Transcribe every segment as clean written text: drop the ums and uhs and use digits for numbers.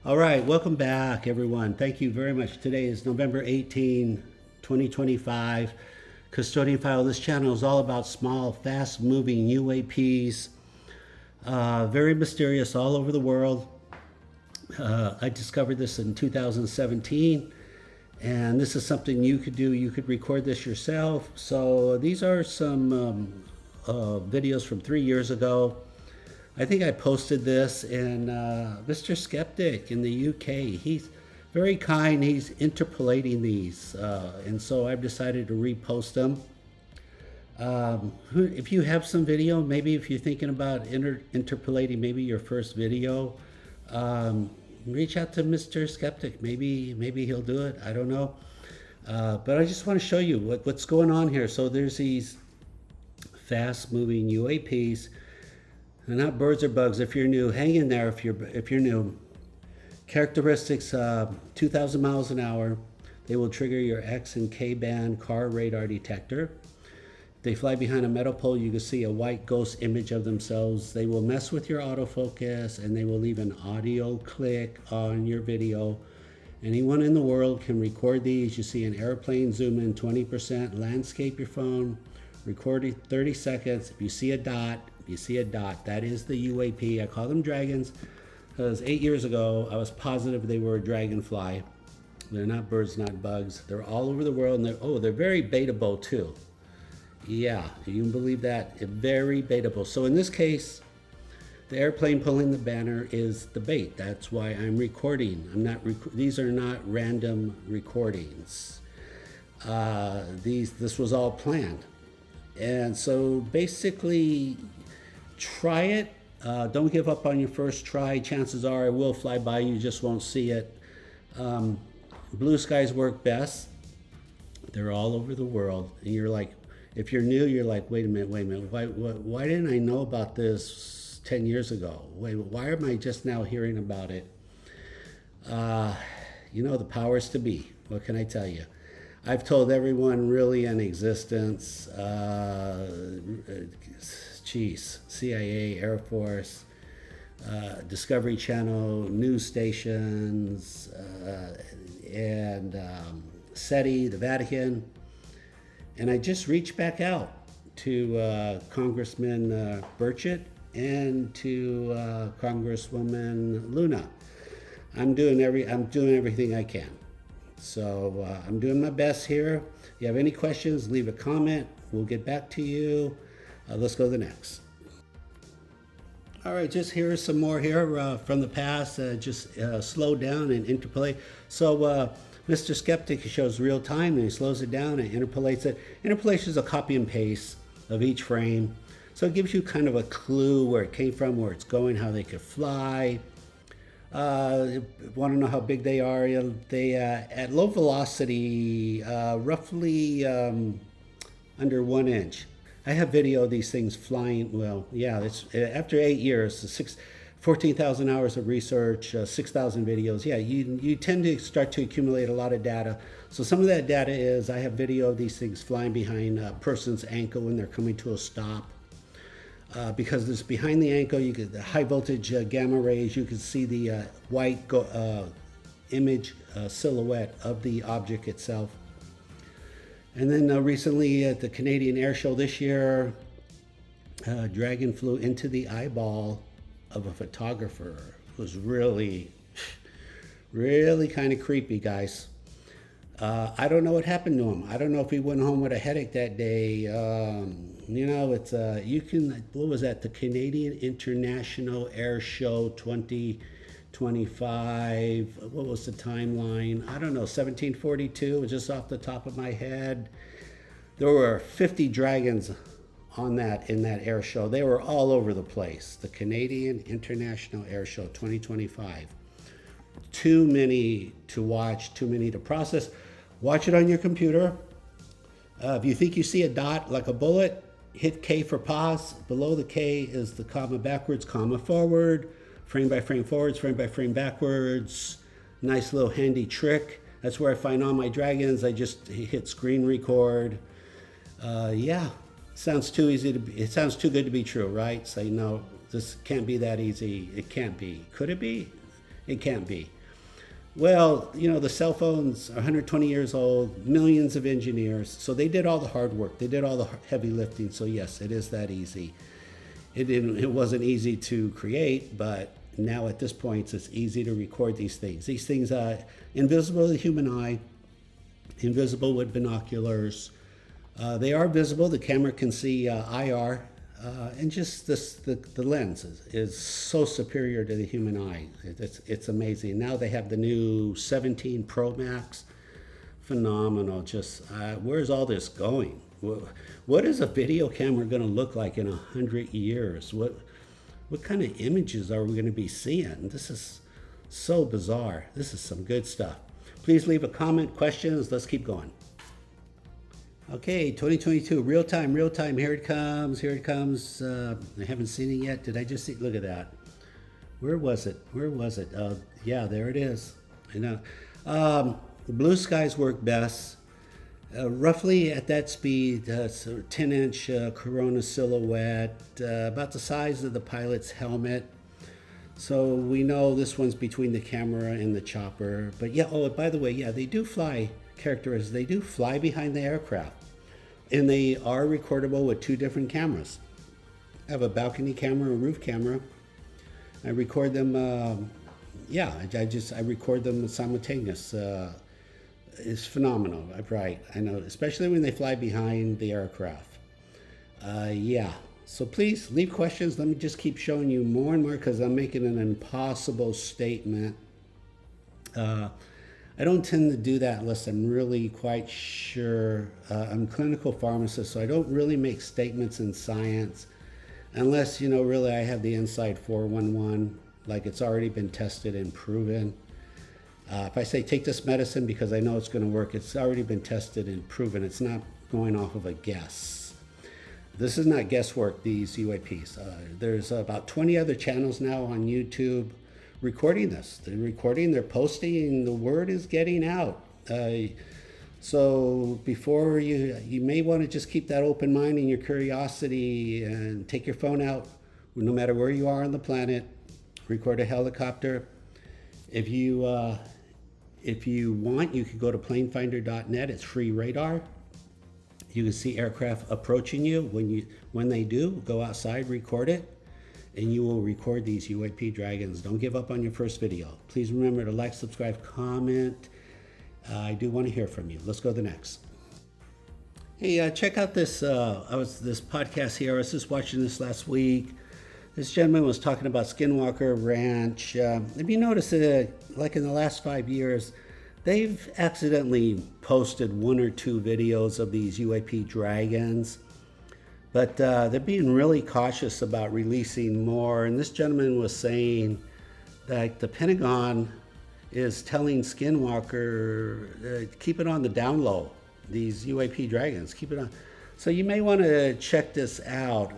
All right, welcome back, everyone. Thank you very much. Today is November 18, 2025. Custodian File. This channel is all about small, fast moving UAPs, very mysterious all over the world. I discovered this in 2017, and this is something you could do. You could record this yourself. So these are some videos from 3 years ago. I think I posted this, and Mr. Skeptic in the UK, he's very kind. He's interpolating these, and so I've decided to repost them. If you have some video, maybe if you're thinking about interpolating maybe your first video, reach out to Mr. Skeptic. Maybe he'll do it. I don't know. But I just want to show you what's going on here. So there's these fast-moving UAPs. They're not birds or bugs. If you're new, hang in there. If you're new, characteristics: 2,000 miles an hour. They will trigger your X and K band car radar detector. They fly behind a metal pole. You can see a white ghost image of themselves. They will mess with your autofocus, and they will leave an audio click on your video. Anyone in the world can record these. You see an airplane zoom in 20%, landscape your phone, record it 30 seconds. If you see a dot, that is the UAP. I call them dragons because 8 years ago I was positive they were a dragonfly. They're not birds, not bugs. They're all over the world, and they're very baitable too. Yeah, you can believe that. Very baitable. So in this case, the airplane pulling the banner is the bait. That's why I'm recording. These are not random recordings. This was all planned. And so basically, try it. Don't give up on your first try. Chances are it will fly by. You just won't see it. Blue skies work best. They're all over the world. And you're like, if you're new, you're like, wait a minute. Why didn't I know about this 10 years ago? Why am I just now hearing about it? The powers to be. What can I tell you? I've told everyone really in existence, CIA, Air Force, Discovery Channel, news stations, and SETI, the Vatican. And I just reached back out to Congressman Burchett and to Congresswoman Luna. I'm doing everything I can. So I'm doing my best here. If you have any questions, leave a comment. We'll get back to you. Let's go to the next. All right, just here's some more here from the past. Just slow down and interpolate. So Mr. Skeptic shows real time, and he slows it down and interpolates it. Interpolation is a copy and paste of each frame. So it gives you kind of a clue where it came from, where it's going, how they could fly. Want to know how big they are? They at low velocity, roughly under 1 inch. I have video of these things flying. Well, yeah, it's after 8 years, 14,000 hours of research, 6,000 videos. Yeah, you tend to start to accumulate a lot of data. So some of that data is I have video of these things flying behind a person's ankle when they're coming to a stop. Because it's behind the ankle, you get the high voltage gamma rays. You can see the white image silhouette of the object itself. And then recently at the Canadian Air Show this year, a dragon flew into the eyeball of a photographer. It was really, really kind of creepy, guys. I don't know what happened to him. I don't know if he went home with a headache that day. It's what was that? The Canadian International Air Show 2025. What was the timeline? I don't know, 1742, just off the top of my head. There were 50 dragons in that air show. They were all over the place. The Canadian International Air Show 2025. Too many to watch, too many to process. Watch it on your computer. If you think you see a dot like a bullet, hit K for pause. Below the K is the comma backwards, comma forward, frame by frame forwards, frame by frame backwards. Nice little handy trick. That's where I find all my dragons. I just hit screen record. Sounds too easy it sounds too good to be true, right? Say, no, this can't be that easy. It can't be. Could it be? It can't be. Well, the cell phones are 120 years old, millions of engineers. So they did all the hard work. They did all the heavy lifting. So yes, it is that easy. It wasn't easy to create, but now at this point, it's easy to record these things. These things are invisible to the human eye, invisible with binoculars. They are visible. The camera can see IR, and just the lens is so superior to the human eye. It's amazing. Now they have the new 17 Pro Max. Phenomenal. Just where's all this going? What is a video camera going to look like in 100 years? What kind of images are we going to be seeing? This is so bizarre. This is some good stuff. Please leave a comment, questions. Let's keep going. Okay, 2022, real time. Here it comes. I haven't seen it yet. Did I just see? Look at that. Where was it? Yeah, there it is. I know. Blue skies work best. Roughly at that speed, so 10-inch Corona silhouette, about the size of the pilot's helmet. So we know this one's between the camera and the chopper. But yeah, by the way, yeah, they do fly, characteristics. They do fly behind the aircraft. And they are recordable with two different cameras. I have a balcony camera, a roof camera. I record them, I record them simultaneous. It's phenomenal, right? I know, especially when they fly behind the aircraft. So please leave questions. Let me just keep showing you more and more because I'm making an impossible statement. I don't tend to do that unless I'm really quite sure. I'm a clinical pharmacist, so I don't really make statements in science unless, really I have the inside 411, like it's already been tested and proven. If I say take this medicine because I know it's going to work, it's already been tested and proven. It's not going off of a guess. This is not guesswork, these UAPs. There's about 20 other channels now on YouTube recording this. They're recording, they're posting, the word is getting out. So before you may want to just keep that open mind and your curiosity and take your phone out, no matter where you are on the planet, record a helicopter. If you want, you can go to planefinder.net. It's free radar. You can see aircraft approaching you. When they do, go outside, record it, and you will record these UAP dragons. Don't give up on your first video. Please remember to like, subscribe, comment. I do want to hear from you. Let's go to the next. Hey, check out this this podcast here. I was just watching this last week. This gentleman was talking about Skinwalker Ranch. If you notice, like in the last 5 years, they've accidentally posted 1 or 2 videos of these UAP dragons. But they're being really cautious about releasing more. And this gentleman was saying that the Pentagon is telling Skinwalker, keep it on the down low, these UAP dragons, keep it on. So you may want to check this out.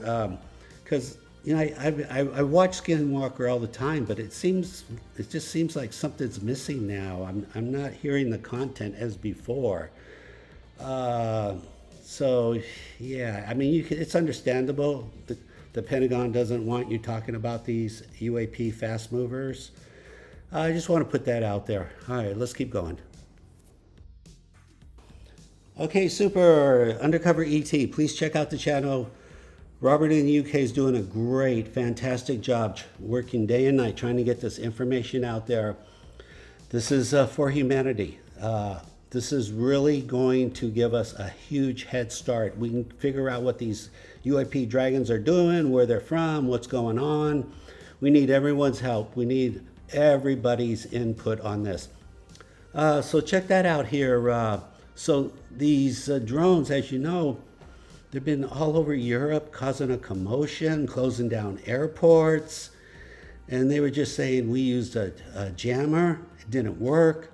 Because I watch Skinwalker all the time, but it just seems like something's missing now. I'm not hearing the content as before. So yeah, I mean, it's understandable. The Pentagon doesn't want you talking about these UAP fast movers. I just want to put that out there. All right, let's keep going. Okay, super. Undercover ET. Please check out the channel. Robert in the UK is doing a great, fantastic job working day and night trying to get this information out there. This is for humanity. This is really going to give us a huge head start. We can figure out what these UAP dragons are doing, where they're from, what's going on. We need everyone's help. We need everybody's input on this. So check that out here. So these drones, as you know, they've been all over Europe causing a commotion, closing down airports. And they were just saying, we used a jammer, it didn't work.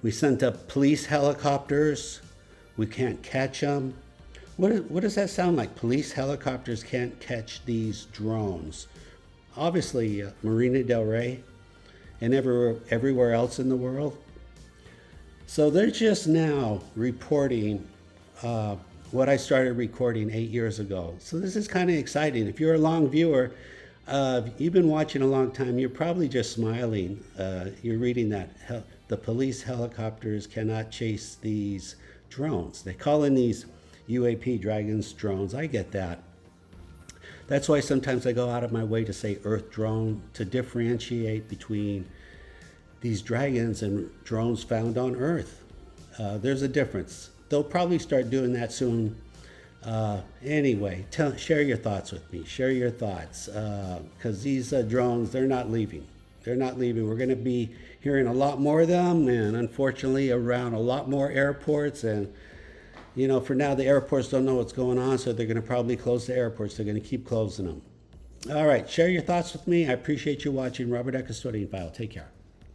We sent up police helicopters, we can't catch them. What does that sound like? Police helicopters can't catch these drones. Obviously, Marina Del Rey and everywhere else in the world. So they're just now reporting what I started recording 8 years ago. So this is kind of exciting. If you're a long viewer, You've been watching a long time. You're probably just smiling. You're reading that the police helicopters cannot chase these drones. They call in these UAP dragons drones. I get that. That's why sometimes I go out of my way to say Earth drone to differentiate between these dragons and drones found on Earth. There's a difference. They'll probably start doing that soon. Anyway, share your thoughts with me. Share your thoughts, because these drones, they're not leaving. They're not leaving. We're going to be hearing a lot more of them, and unfortunately around a lot more airports. And you know, for now, the airports don't know what's going on, so they're going to probably close the airports. They're going to keep closing them. All right, share your thoughts with me. I appreciate you watching. Robert Custodian File. Take care.